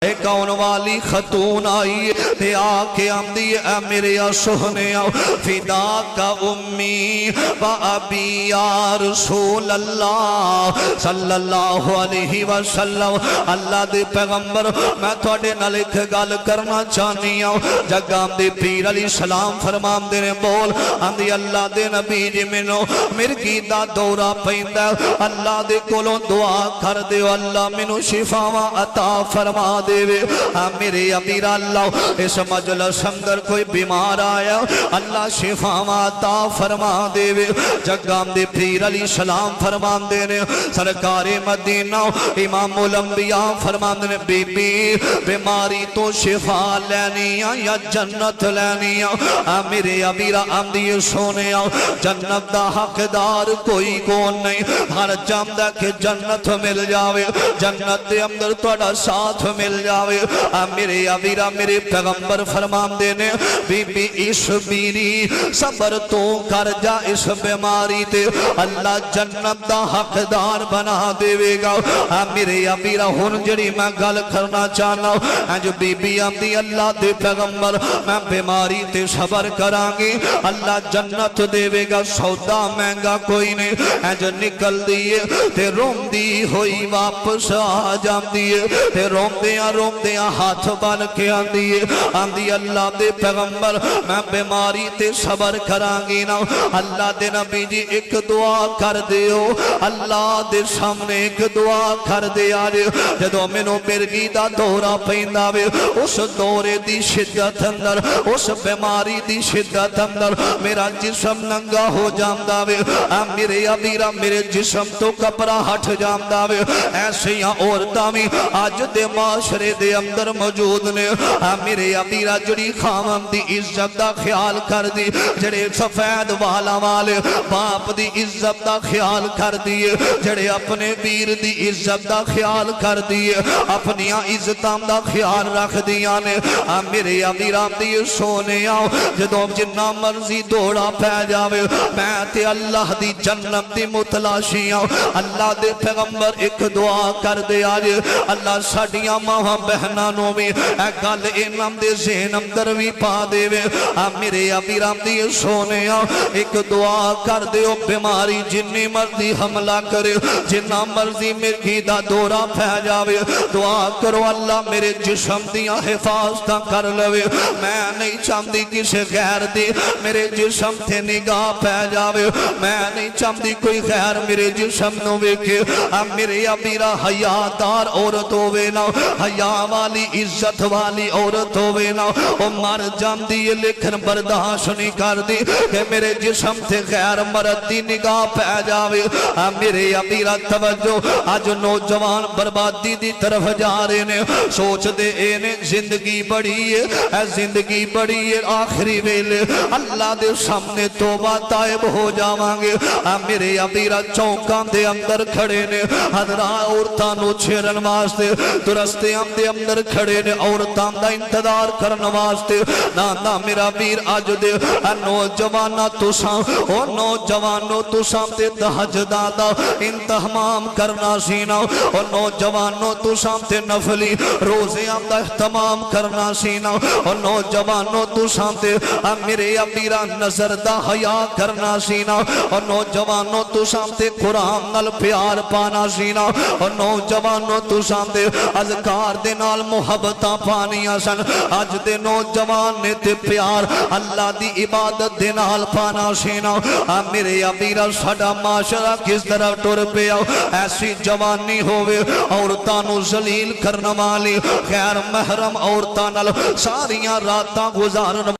ایک آن والی خاتون آئی تے آکے آمدی اے میرے سہنے فدا کا امی و ابی یا رسول اللہ صلی اللہ علیہ وسلم۔ اللہ دے پیغمبر میں تھوڑے نال ایک گل کرنا چاہنی ہوں۔ جگ آمدی پیر علیہ السلام فرمان دے نے بول آمدی اللہ دے نبی جی منو مرگی دا دورہ پہندہ اللہ دے کولوں دعا کر دے اللہ منو شفاوہ عطا فرما دے میرے امیر اللہ اس مجلس اندر کوئی بیمار آیا اللہ شفا عطا فرما دے جگام دے پیر علیہ السلام فرمان دے نے سرکار مدینہ امام الانبیاء فرمان دے بی بی بیماری تو شفا لینی یا جنت لینی میرے امیر آمدی سونے جنت دا حقدار کوئی کون نہیں ہر جامدہ کہ جنت مل جاوے جنت دے اندر توڑا ساتھ مل جاوے میرے آویرہ میرے پیغمبر فرمان دینے بی بی اس بیری صبر تو کر جا اس بیماری تے اللہ جنت دا حقدار بنا دے گا میرے آویرہ ہن جڑی میں گل کرنا چاہنا جو بی بی آمدی اللہ دے پیغمبر میں بیماری تے صبر کرانگی اللہ جنت دے گا سودا مہنگا کوئی نہیں جو نکل دیئے تے روم دی ہوئی واپس آ جام دیئے تے روم دیا ہاتھ بن کے آندی اللہ دے پیغمبر میں بیماری تے صبر کرانگی نا اللہ دے نبی جی ایک دعا کر دیو اللہ دے سامنے ایک دعا کر دے آجے جدو منو مرگی دا دورہ پہندہ وے اس دورے دی شدت اندر اس بیماری دی شدت اندر میرا جسم ننگا ہو جامدہ وے میرے ابیرہ میرے جسم تو کپڑا ہٹ جامدہ وے ایسے یہاں عورتہ میں آج دے معاشرے دے اندر موجود نے میرے امیرہ جڑی خامم دی عزت دا خیال کر دی جڑے سفید والا والے باپ دی عزت دا خیال کر دی جڑے اپنے بیر دی عزت دا خیال کر دی اپنی عزتام دا خیال رکھ دیا نے میرے امیرہ دی سونے آؤ جدو جنہ مرضی دوڑا پہ جاوے میں تے اللہ دی جنت دی متلاشی آؤ اللہ دے پیغمبر ایک دعا کر دے آجے اللہ ساڑیاں ماہاں بہنانوں میں اے گل انام دے ذہن اندر بھی پا دے وے میرے امیرام دی سونے ایک دعا کر دے بیماری جنی مرضی حملہ کرے جنہ مرضی مرگی دا دورہ پہ جاوے دعا کرو اللہ میرے جسم دیا حفاظتہ کر لوے میں نہیں چاہتی کسی غیر دی میرے جسم تھے نگاہ پہ جاوے میں نہیں چاہتی کوئی غیر میرے جسم نو ویکھے میرے امیرہ حیاتار عورت ہوئے نا حیا والی عزت والی عورت ہوئے نا او مر جام دی لیکن برداشت نہیں کر دی کہ میرے جسم تھے غیر مرد دی نگاہ پہ جاوے میرے امیرہ توجہ آج نوجوان بربادی دی طرف جا رہے نے سوچ دے اینے زندگی بڑی ہے زندگی بڑی ہے آخری ویلے اللہ دے سامنے توبہ تائب ہو جاوانگے میرے امیرہ چونکان دے اندر کھڑے نے حضرہ عورتانو چھیرن واسطے درستے ہم دے اندر کھڑے نے عورتان دا انتظار کرن واسطے نا میرا بیر آج دے نوجوانہ تساں او نوجوانو تساں تے تہجدادہ انتہمام کرنا سینا او نوجوانو تساں تے نفلی روزیاں دا احتمام کرنا سینا او نوجوانو تساں تے میرے امیرہ نظر دا حیا کرنا سینا او نوجوانو تساں تے قرآن نال پیار پانا سینا او نوجوانو تساں تے اذکار دے نال محبتاں پانیاں سن آج دے نوجوان نے تے پیار اللہ دی عبادت دے نال پانا سینا میرے امیرہ ساڑا معاشرہ کس طرح ٹور پہ آؤ ایسی جوانی ہوئے عورتانو ذلیل کرنا والی غیر محرم عورتان ساریاں راتاں گزارن